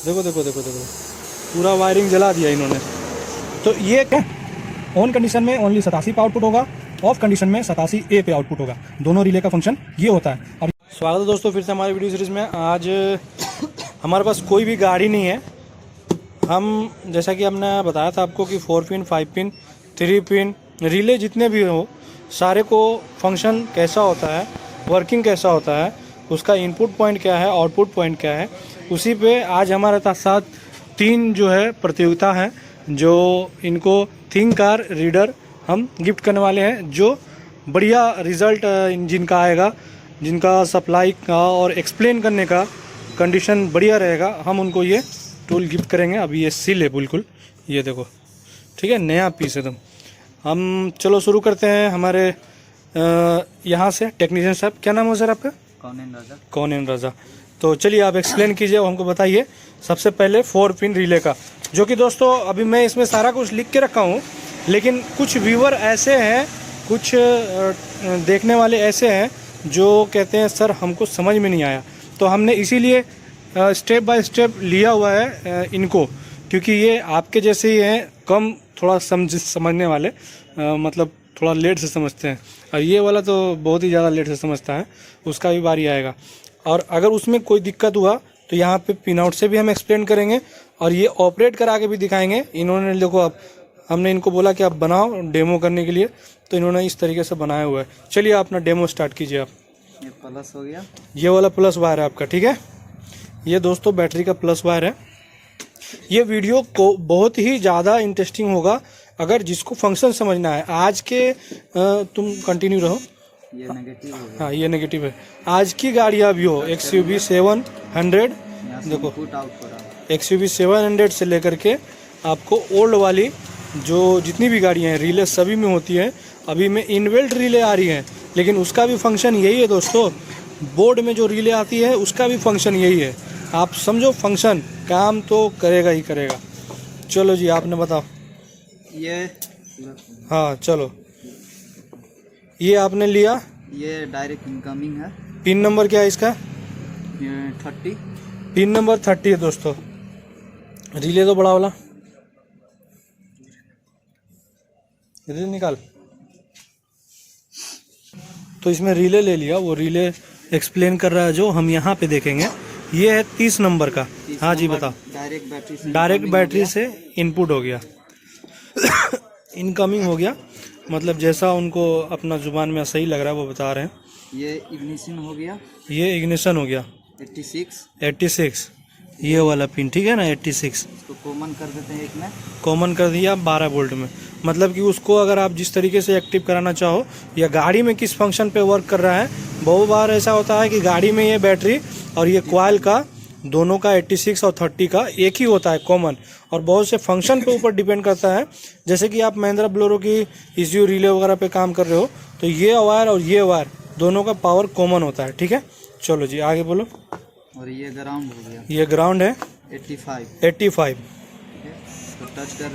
देखो देखो देखो देखो, पूरा वायरिंग जला दिया इन्होंने। तो ये क्या, ऑन कंडीशन में ओनली 87 पे आउटपुट होगा, ऑफ कंडीशन में 87A पे आउटपुट होगा। दोनों रिले का फंक्शन ये होता है। और स्वागत है दोस्तों फिर से हमारी वीडियो सीरीज़ में। आज हमारे पास कोई भी गाड़ी नहीं है। हम जैसा कि हमने बताया था आपको कि 4 पिन 5 पिन 3 पिन रिले जितने भी हो, सारे को फंक्शन कैसा होता है, वर्किंग कैसा होता है, उसका इनपुट पॉइंट क्या है, आउटपुट पॉइंट क्या है, उसी पे आज हमारे साथ 3 जो है प्रतियोगिता हैं, जो इनको थिंक कार रीडर हम गिफ्ट करने वाले हैं। जो बढ़िया रिज़ल्ट जिनका आएगा, जिनका सप्लाई का और एक्सप्लेन करने का कंडीशन बढ़िया रहेगा, हम उनको ये टूल गिफ्ट करेंगे। अभी ये सील है बिल्कुल, ये देखो, ठीक है, नया पीस एकदम। हम चलो शुरू करते हैं हमारे यहाँ से। टेक्नीशियन साहब, क्या नाम है सर आपका? कौन रजा। तो चलिए आप एक्सप्लेन कीजिए और हमको बताइए सबसे पहले 4 पिन रिले का, जो कि दोस्तों अभी मैं इसमें सारा कुछ लिख के रखा हूँ, लेकिन कुछ व्यूअर ऐसे हैं, कुछ देखने वाले ऐसे हैं जो कहते हैं सर हमको समझ में नहीं आया। तो हमने इसीलिए स्टेप बाय स्टेप लिया हुआ है इनको, क्योंकि ये आपके जैसे ही हैं, कम थोड़ा समझने वाले, मतलब थोड़ा लेट से समझते हैं। और ये वाला तो बहुत ही ज़्यादा लेट से समझता है, उसका भी बारी आएगा। और अगर उसमें कोई दिक्कत हुआ तो यहाँ पे पिन आउट से भी हम एक्सप्लेन करेंगे और ये ऑपरेट करा के भी दिखाएंगे। इन्होंने देखो, अब हमने इनको बोला कि आप बनाओ डेमो करने के लिए, तो इन्होंने इस तरीके से बनाया हुआ है। चलिए आप अपना डेमो स्टार्ट कीजिए। आप ये प्लस हो गया, ये वाला प्लस वायर है आपका, ठीक है। ये दोस्तों बैटरी का प्लस वायर है। ये वीडियो को बहुत ही ज़्यादा इंटरेस्टिंग होगा अगर जिसको फंक्शन समझना है। आज के तुम कंटिन्यू रहो। ये नेगेटिव हो गया। हाँ, ये नेगेटिव है। आज की गाड़ियाँ भी हो, XUV 700, देखो XUV 700 से लेकर के आपको ओल्ड वाली जो जितनी भी गाड़ियाँ हैं, रिले सभी में होती है। अभी में इनबिल्ट रिले आ रही हैं, लेकिन उसका भी फंक्शन यही है दोस्तों। बोर्ड में जो रिले आती है उसका भी फंक्शन यही है। आप समझो, फंक्शन काम तो करेगा ही करेगा। चलो जी, आपने बताओ। ये हाँ चलो, ये आपने लिया, ये डायरेक्ट इनकमिंग है। पिन नंबर क्या है इसका? ये 30। पिन नंबर 30 है दोस्तों। रिले तो बड़ा वाला रिले निकाल। तो इसमें रिले ले लिया, वो रिले एक्सप्लेन कर रहा है जो हम यहाँ पे देखेंगे। ये है 30 नंबर का। हाँ जी बताओ। डायरेक्ट बैटरी से इनपुट हो गया इनकमिंग हो गया, मतलब जैसा उनको अपना जुबान में सही लग रहा है वो बता रहे हैं। ये इग्निशन हो गया, ये इग्निशन हो गया 86, ये वाला पिन, ठीक है ना, 86। तो कॉमन कर देते हैं, एक में कॉमन कर दिया 12 वोल्ट में। मतलब कि उसको अगर आप जिस तरीके से एक्टिव कराना चाहो, या गाड़ी में किस फंक्शन पे वर्क कर रहा है। बहुत बार ऐसा होता है कि गाड़ी में ये बैटरी और ये कॉइल का दोनों का 86 और 30 का एक ही होता है कॉमन, और बहुत से फंक्शन पे ऊपर डिपेंड करता है। जैसे कि आप महिंद्रा बोलेरो की ECU रिले वगैरह पे काम कर रहे हो, तो ये वायर और ये वायर दोनों का पावर कॉमन होता है, ठीक है। चलो जी आगे बोलो। और ये ग्राउंड हो गया, ये ग्राउंड है 85। तो टच कर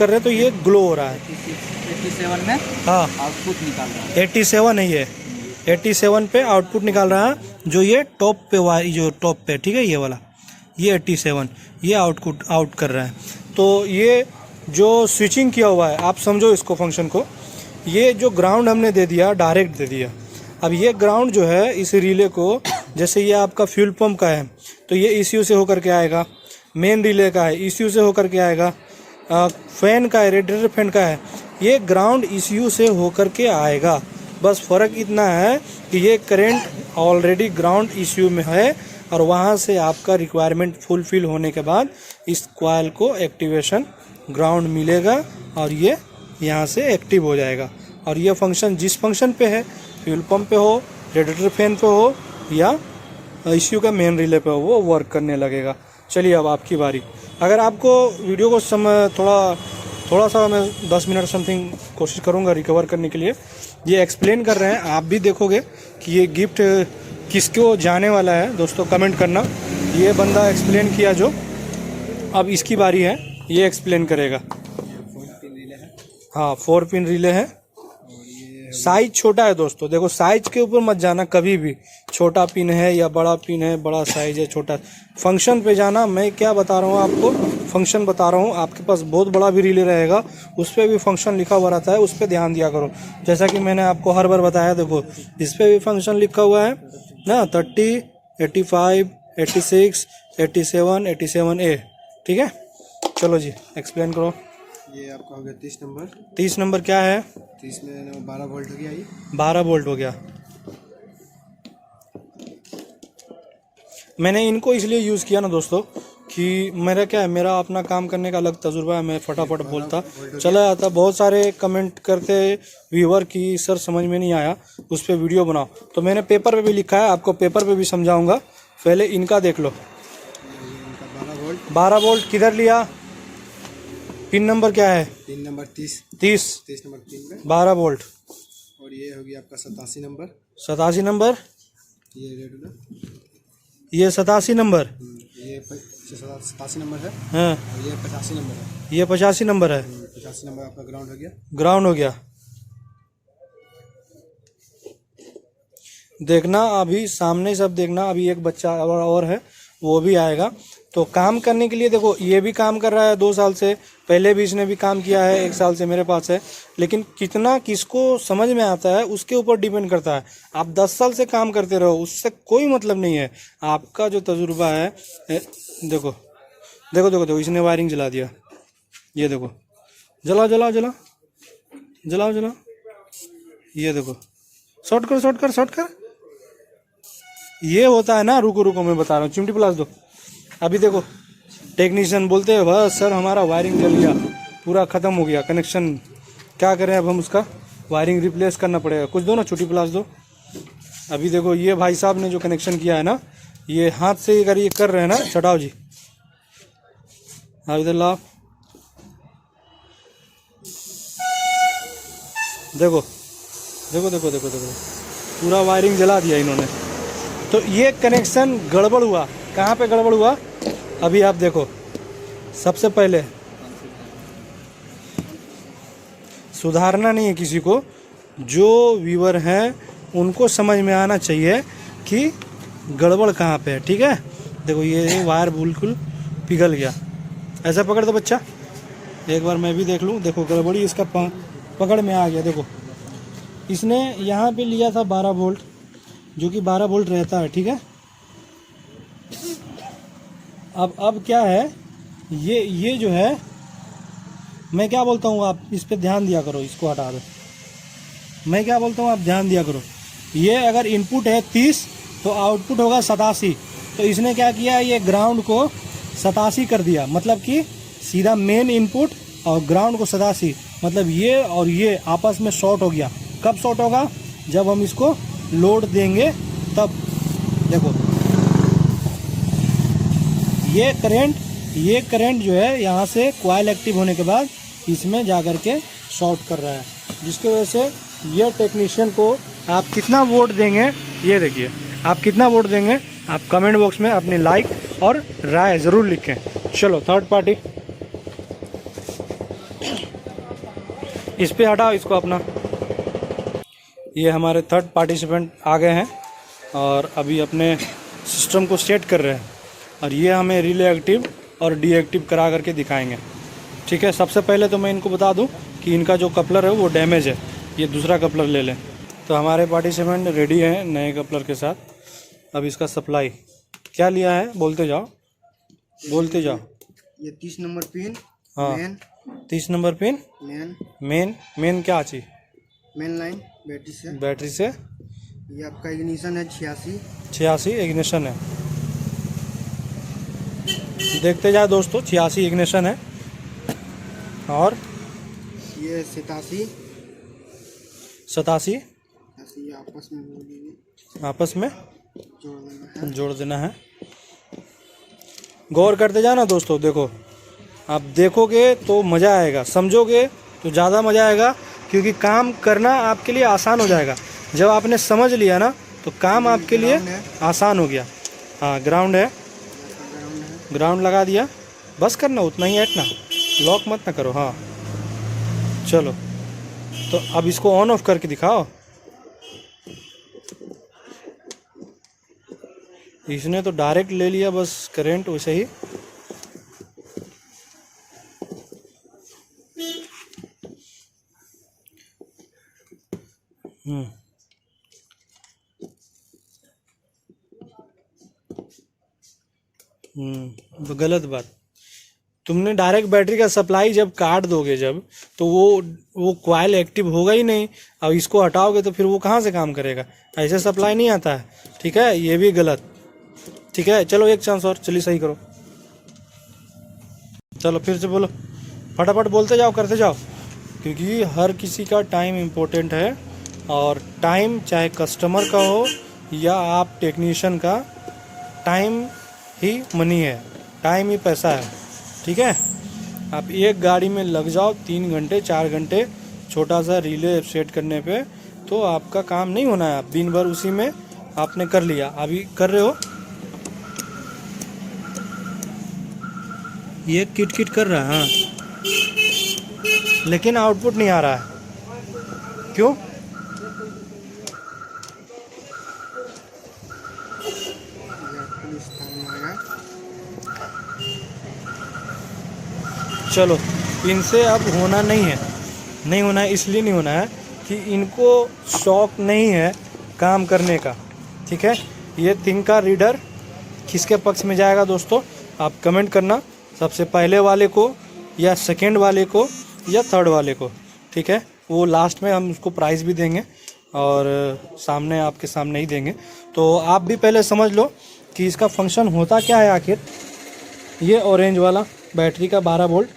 रहे हैं, तो ये ग्लो हो रहा है 87 में। हाँ, आउटपुट निकाल रहा है 87 है, ये 87 पे आउटपुट निकाल रहा है। जो ये टॉप पे वायर, जो टॉप पे, ठीक है, ये वाला, ये 87 ये आउट कर रहा है। तो ये जो स्विचिंग किया हुआ है, आप समझो इसको फंक्शन को। ये जो ग्राउंड हमने दे दिया, डायरेक्ट दे दिया। अब ये ग्राउंड जो है इस रिले को, जैसे ये आपका फ्यूल पंप का है तो ये ECU से होकर के आएगा। मेन रिले का है, ECU से होकर के आएगा। फैन का है, रेडिएटर फैन का है, ये ग्राउंड ECU से होकर के आएगा। बस फ़र्क इतना है कि ये करंट ऑलरेडी ग्राउंड ECU में है, और वहाँ से आपका रिक्वायरमेंट फुलफिल होने के बाद इस कॉइल को एक्टिवेशन ग्राउंड मिलेगा और ये यहाँ से एक्टिव हो जाएगा। और ये फंक्शन जिस फंक्शन पे है, फ्यूल पंप पे हो, रेडिएटर फैन पे हो, या ECU का मेन रिले पे हो, वो वर्क करने लगेगा। चलिए अब आपकी बारी। अगर आपको वीडियो को थोड़ा सा मैं 10 मिनट समथिंग कोशिश करूँगा रिकवर करने के लिए। ये एक्सप्लेन कर रहे हैं, आप भी देखोगे कि ये गिफ्ट किसको जाने वाला है दोस्तों, कमेंट करना। ये बंदा एक्सप्लेन किया जो, अब इसकी बारी है, ये एक्सप्लेन करेगा। हाँ 4 पिन रिले है, साइज छोटा है दोस्तों, देखो साइज के ऊपर मत जाना कभी भी, छोटा पिन है या बड़ा पिन है, बड़ा साइज है छोटा, फंक्शन पे जाना। मैं क्या बता रहा हूँ आपको, फंक्शन बता रहा हूँ। आपके पास बहुत बड़ा भी रिले रहेगा, उस पर भी फंक्शन लिखा हुआ रहता है, उस पर ध्यान दिया करो। जैसा कि मैंने आपको हर बार बताया, देखो इस पर भी फंक्शन लिखा हुआ है ना, 30, 85, 86, 87, 87A, ठीक है। चलो जी एक्सप्लेन करो। ये आपका हो गया 30 नंबर। 30 नंबर क्या है? 30 में 12 वोल्ट हो गया, ये 12 वोल्ट हो गया। मैंने इनको इसलिए यूज़ किया ना दोस्तों कि मेरा क्या है, मेरा अपना काम करने का अलग तजुर्बा है, मैं फटाफट बोलता चला जाता। बहुत सारे कमेंट करते व्यूअर कि सर समझ में नहीं आया, उस पर वीडियो बनाओ, तो मैंने पेपर पे भी लिखा है, आपको पेपर पे भी समझाऊंगा। पहले इनका देख लो। इनका 12 वोल्ट। 12 वोल्ट किधर लिया? पिन नंबर क्या है? पिन नंबर 30 नंबर पिन में 12 वोल्ट। और ये हो गया आपका 87 नंबर। 87 नंबर, ये रेगुलर, ये 87 नंबर, ये 87 नंबर है। हाँ और ये 85 नंबर है। ये 85 नंबर है। 85 नंबर आपका ग्राउंड हो गया। ग्राउंड हो गया। देखना अभी सामने सब देखना, अभी एक बच्चा और है, वो भी आएगा। तो काम करने के लिए देखो, ये भी काम कर रहा है 2 साल से, पहले भी इसने भी काम किया है, 1 साल से मेरे पास है। लेकिन कितना किसको समझ में आता है उसके ऊपर डिपेंड करता है। आप 10 साल से काम करते रहो, उससे कोई मतलब नहीं है। आपका जो तजुर्बा है, देखो देखो देखो देखो, इसने वायरिंग जला दिया, ये देखो, जलाओ जलाओ जलाओ जलाओ जलाओ, ये देखो, शॉर्ट कर शॉर्ट कर शॉर्ट कर। ये होता है ना, रुको रुको मैं बता रहा हूँ, चिमटी प्लास दो। अभी देखो टेक्नीशियन बोलते हैं बस सर हमारा वायरिंग जल गया, पूरा ख़त्म हो गया कनेक्शन, क्या करें अब हम, उसका वायरिंग रिप्लेस करना पड़ेगा। कुछ दो ना, छोटी प्लास दो। अभी देखो ये भाई साहब ने जो कनेक्शन किया है ना, ये हाथ से अगर ये कर रहे हैं ना, चटाओ जी, हाँ इधर लाओ, देखो देखो देखो देखो देखो, पूरा वायरिंग जला दिया इन्होंने। तो ये कनेक्शन गड़बड़ हुआ। कहाँ पे गड़बड़ हुआ अभी आप देखो। सबसे पहले सुधारना नहीं है किसी को, जो व्यूअर हैं उनको समझ में आना चाहिए कि गड़बड़ कहाँ पे है, ठीक है। देखो ये वायर बिल्कुल पिघल गया, ऐसा पकड़ दो बच्चा, एक बार मैं भी देख लूँ। देखो गड़बड़ी इसका पकड़ में आ गया। देखो इसने यहाँ पे लिया था 12 वोल्ट, जो कि 12 वोल्ट रहता है, ठीक है। अब क्या है, ये जो है, मैं क्या बोलता हूँ, आप इस पे ध्यान दिया करो, इसको हटा दो। मैं क्या बोलता हूँ आप ध्यान दिया करो। ये अगर इनपुट है 30 तो आउटपुट होगा 87। तो इसने क्या किया, ये ग्राउंड को 87 कर दिया, मतलब कि सीधा मेन इनपुट और ग्राउंड को 87, मतलब ये और ये आपस में शॉर्ट हो गया। कब शॉर्ट होगा? जब हम इसको लोड देंगे तब। देखो ये करंट जो है यहाँ से कॉइल एक्टिव होने के बाद इसमें जा कर के शॉर्ट कर रहा है, जिसकी वजह से ये टेक्नीशियन को आप कितना वोट देंगे, ये देखिए आप कितना वोट देंगे, आप कमेंट बॉक्स में अपनी लाइक और राय ज़रूर लिखें। चलो थर्ड पार्टी, इस पे हटाओ इसको अपना। ये हमारे थर्ड पार्टिसिपेंट आ गए हैं और अभी अपने सिस्टम को सेट कर रहे हैं, और ये हमें रिले एक्टिव और डीएक्टिव करा करके दिखाएंगे, ठीक है। सबसे पहले तो मैं इनको बता दूं कि इनका जो कपलर है वो डैमेज है, ये दूसरा कपलर ले लें। तो हमारे पार्टिसिपेंट रेडी हैं नए कपलर के साथ। अब इसका सप्लाई क्या लिया है, बोलते जाओ बोलते जाओ। ये 30 नंबर पिन, हाँ मेन 30 नंबर पिन, मेन क्या चाहिए, मेन लाइन बैटरी से। ये आपका इग्निशन है 86 इग्निशन है, देखते जाए दोस्तों, 86 इग्निशन है। और ये 87 आपस में जोड़ देना है। गौर करते जाना दोस्तों। देखो आप देखोगे तो मज़ा आएगा, समझोगे तो ज़्यादा मज़ा आएगा, क्योंकि काम करना आपके लिए आसान हो जाएगा। जब आपने समझ लिया ना तो काम आपके लिए आसान हो गया। हाँ ग्राउंड है, ग्राउंड लगा दिया, बस करना उतना ही हटना, लॉक मत ना करो। हाँ चलो, तो अब इसको ऑन ऑफ करके दिखाओ। इसने तो डायरेक्ट ले लिया बस करंट वैसे ही। गलत बात। तुमने डायरेक्ट बैटरी का सप्लाई जब काट दोगे जब, तो वो कॉइल एक्टिव होगा ही नहीं। अब इसको हटाओगे तो फिर वो कहाँ से काम करेगा? ऐसे सप्लाई नहीं आता है, ठीक है? ये भी गलत, ठीक है? चलो एक चांस और, चलिए सही करो। चलो फिर से बोलो, फटाफट बोलते जाओ, करते जाओ, क्योंकि हर किसी का टाइम इम्पोर्टेंट है। और टाइम चाहे कस्टमर का हो या आप टेक्नीशियन का, टाइम ही मनी है, टाइम ही पैसा है, ठीक है? आप एक गाड़ी में लग जाओ 3 घंटे 4 घंटे छोटा सा रिले सेट करने पे, तो आपका काम नहीं होना है। आप दिन भर उसी में आपने कर लिया, अभी कर रहे हो, ये किट किट कर रहा है, हाँ, लेकिन आउटपुट नहीं आ रहा है, क्यों? चलो, इनसे अब होना नहीं है, नहीं होना है, इसलिए नहीं होना है कि इनको शौक नहीं है काम करने का, ठीक है? ये तिनका रीडर किसके पक्ष में जाएगा दोस्तों? आप कमेंट करना, सबसे पहले वाले को या सेकंड वाले को या थर्ड वाले को, ठीक है? वो लास्ट में हम उसको प्राइस भी देंगे और सामने आपके सामने ही देंगे। तो आप भी पहले समझ लो कि इसका फंक्शन होता क्या है आखिर। ये ऑरेंज वाला बैटरी का 12 वोल्ट,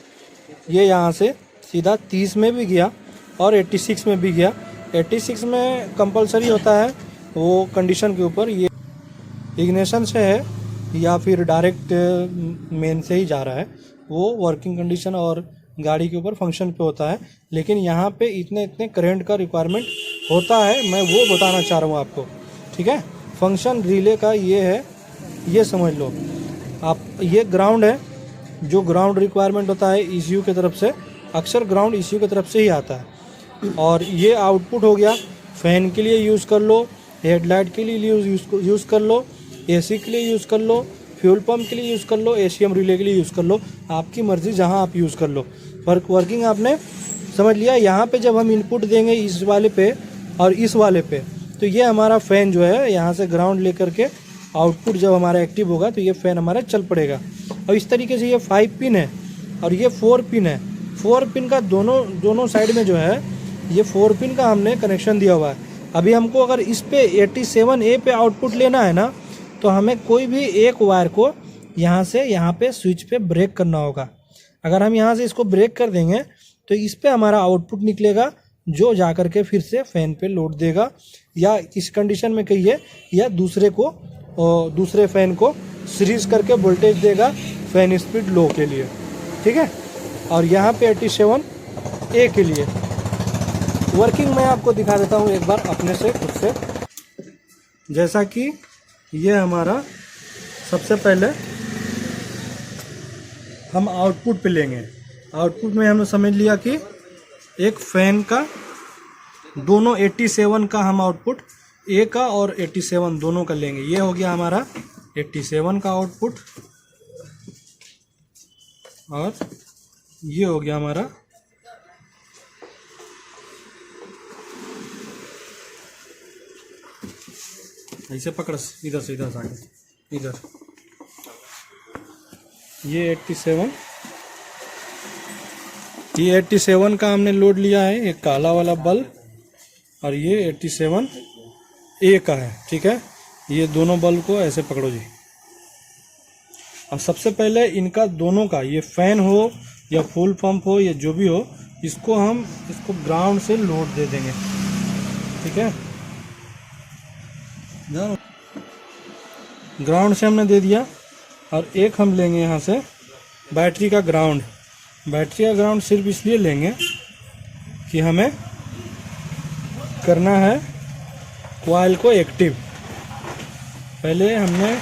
ये यहाँ से सीधा 30 में भी गया और 86 में भी गया। 86 में कंपलसरी होता है, वो कंडीशन के ऊपर, ये इग्निशन से है या फिर डायरेक्ट मेन से ही जा रहा है, वो वर्किंग कंडीशन और गाड़ी के ऊपर फंक्शन पे होता है। लेकिन यहाँ पे इतने करंट का रिक्वायरमेंट होता है, मैं वो बताना चाह रहा हूँ आपको, ठीक है? फंक्शन रिले का ये है, ये समझ लो आप। ये ग्राउंड है, जो ग्राउंड रिक्वायरमेंट होता है ECU की तरफ से, अक्सर ग्राउंड ECU की तरफ से ही आता है। और ये आउटपुट हो गया, फ़ैन के लिए यूज़ कर लो, हेडलाइट के लिए यूज़ कर लो, AC के लिए यूज़ कर लो, फ्यूल पंप के लिए यूज़ कर लो, ACM रिले के लिए यूज़ कर लो, आपकी मर्ज़ी, जहां आप यूज़ कर लो। वर्किंग आपने समझ लिया। यहाँ पे जब हम इनपुट देंगे इस वाले पे और इस वाले पे, तो ये हमारा फ़ैन जो है यहाँ से ग्राउंड लेकर के आउटपुट जब हमारा एक्टिव होगा तो ये फ़ैन हमारा चल पड़ेगा। और इस तरीके से ये 5 पिन है और ये 4 पिन है। 4 पिन का दोनों साइड में जो है ये 4 पिन का हमने कनेक्शन दिया हुआ है। अभी हमको अगर इस पे 87A पे आउटपुट लेना है ना, तो हमें कोई भी एक वायर को यहाँ से यहाँ पे स्विच पे ब्रेक करना होगा। अगर हम यहाँ से इसको ब्रेक कर देंगे तो इस पे हमारा आउटपुट निकलेगा, जो जा कर के फिर से फ़ैन पे लोड देगा, या इस कंडीशन में कहिए, या दूसरे फ़ैन को सीरीज करके वोल्टेज देगा फ़ैन स्पीड लो के लिए, ठीक है? और यहाँ पे 87A के लिए वर्किंग मैं आपको दिखा देता हूँ एक बार अपने से, खुद से। जैसा कि ये हमारा, सबसे पहले हम आउटपुट पे लेंगे। आउटपुट में हमने समझ लिया कि एक फ़ैन का, दोनों 87 का हम आउटपुट, A का और 87 दोनों का लेंगे। ये हो गया हमारा 87 का आउटपुट, और ये हो गया हमारा ऐसे पकड़, इधर से आगे, इधर ये 87 का हमने लोड लिया है, एक काला वाला बल्ब, और ये 87A का है, ठीक है? ये दोनों बल्ब को ऐसे पकड़ो जी। और सबसे पहले इनका दोनों का, ये फ़ैन हो या फुल पंप हो या जो भी हो, इसको ग्राउंड से लोड दे देंगे, ठीक है? ग्राउंड से हमने दे दिया। और एक हम लेंगे यहाँ से बैटरी का ग्राउंड। बैटरी का ग्राउंड सिर्फ इसलिए लेंगे कि हमें करना है कॉइल को एक्टिव। पहले हमने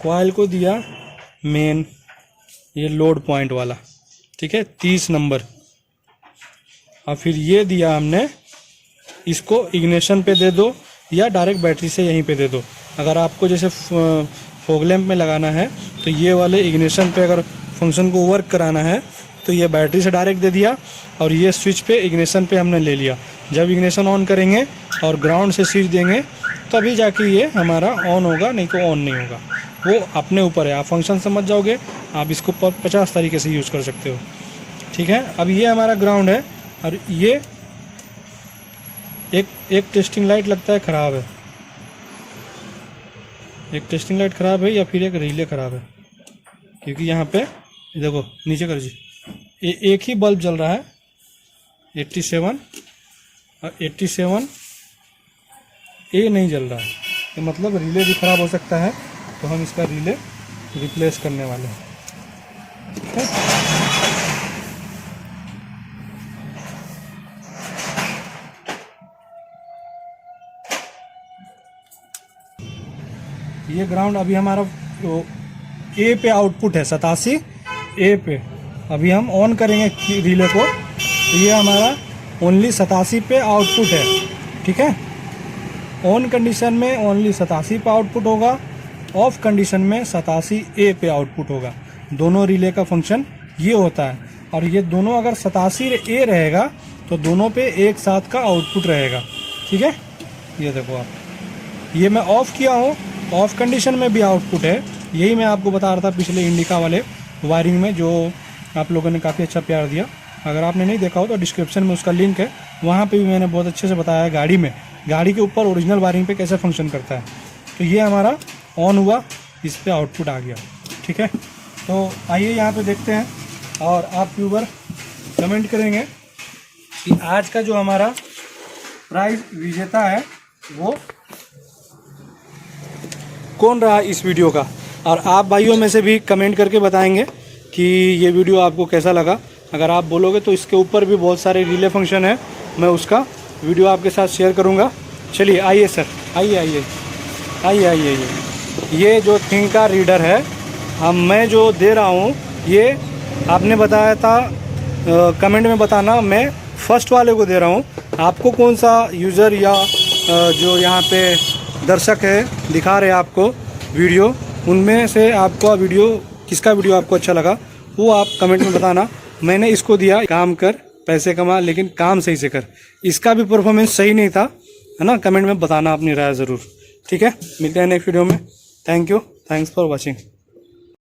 कॉइल को दिया मेन, ये लोड पॉइंट वाला, ठीक है, 30 नंबर। और फिर ये दिया हमने, इसको इग्निशन पे दे दो या डायरेक्ट बैटरी से यहीं पे दे दो, अगर आपको जैसे फॉग लैंप में लगाना है तो ये वाले इग्निशन पे अगर फंक्शन को वर्क कराना है तो ये बैटरी से डायरेक्ट दे दिया और ये स्विच पे इग्निशन पे हमने ले लिया। जब इग्निशन ऑन करेंगे और ग्राउंड से स्विच देंगे तभी जाके ये हमारा ऑन होगा, नहीं तो ऑन नहीं होगा। वो अपने ऊपर है, आप फंक्शन समझ जाओगे, आप इसको 50 तरीके से यूज़ कर सकते हो। ठीक है, अब ये हमारा ग्राउंड है और ये एक टेस्टिंग लाइट लगता है ख़राब है, एक टेस्टिंग लाइट ख़राब है या फिर एक रिले ख़राब है, क्योंकि यहाँ पे देखो नीचे कर जी, एक ही बल्ब जल रहा है 87 और 87 ए नहीं जल रहा है, तो मतलब रिले भी ख़राब हो सकता है। तो हम इसका रिले रिप्लेस करने वाले हैं। ठीक है, ये ग्राउंड अभी हमारा ए पे आउटपुट है 87 ए पे। अभी हम ऑन करेंगे रिले को तो ये हमारा ओनली 87 पे आउटपुट है। ठीक है, ऑन कंडीशन में ओनली 87 पे आउटपुट होगा, ऑफ कंडीशन में 87 ए पे आउटपुट होगा। दोनों रिले का फंक्शन ये होता है। और ये दोनों अगर 87 ए रहेगा तो दोनों पे एक साथ का आउटपुट रहेगा। ठीक है, ये देखो आप, ये मैं ऑफ़ किया हूँ, ऑफ कंडीशन में भी आउटपुट है। यही मैं आपको बता रहा था पिछले इंडिका वाले वायरिंग में, जो आप लोगों ने काफ़ी अच्छा प्यार दिया। अगर आपने नहीं देखा हो तो डिस्क्रिप्शन में उसका लिंक है, वहाँ पे भी मैंने बहुत अच्छे से बताया है गाड़ी में, गाड़ी के ऊपर ओरिजिनल वायरिंग पे कैसे फंक्शन करता है। तो ये हमारा ऑन हुआ, इस पर आउटपुट आ गया। ठीक है, तो आइए यहाँ पे देखते हैं और आप व्यूअर कमेंट करेंगे कि आज का जो हमारा प्राइज विजेता है वो कौन रहा इस वीडियो का। और आप भाइयों में से भी कमेंट करके बताएंगे कि ये वीडियो आपको कैसा लगा। अगर आप बोलोगे तो इसके ऊपर भी बहुत सारे रिले फंक्शन है, मैं उसका वीडियो आपके साथ शेयर करूँगा। चलिए आइए सर, आइए आइए आइए आइए आइए। ये जो थिंग का रीडर है मैं जो दे रहा हूँ, ये आपने बताया था कमेंट में बताना, मैं फर्स्ट वाले को दे रहा हूँ। आपको कौन सा यूज़र या जो यहाँ पे दर्शक है दिखा रहे हैं आपको वीडियो, उनमें से आपका वीडियो किसका वीडियो आपको अच्छा लगा वो आप कमेंट में बताना। मैंने इसको दिया, काम कर पैसे कमा लेकिन काम सही से कर। इसका भी परफॉर्मेंस सही नहीं था, है ना। कमेंट में बताना अपनी राय ज़रूर। ठीक है, मिलते हैं नेक्स्ट वीडियो में। Thank you, thanks for watching.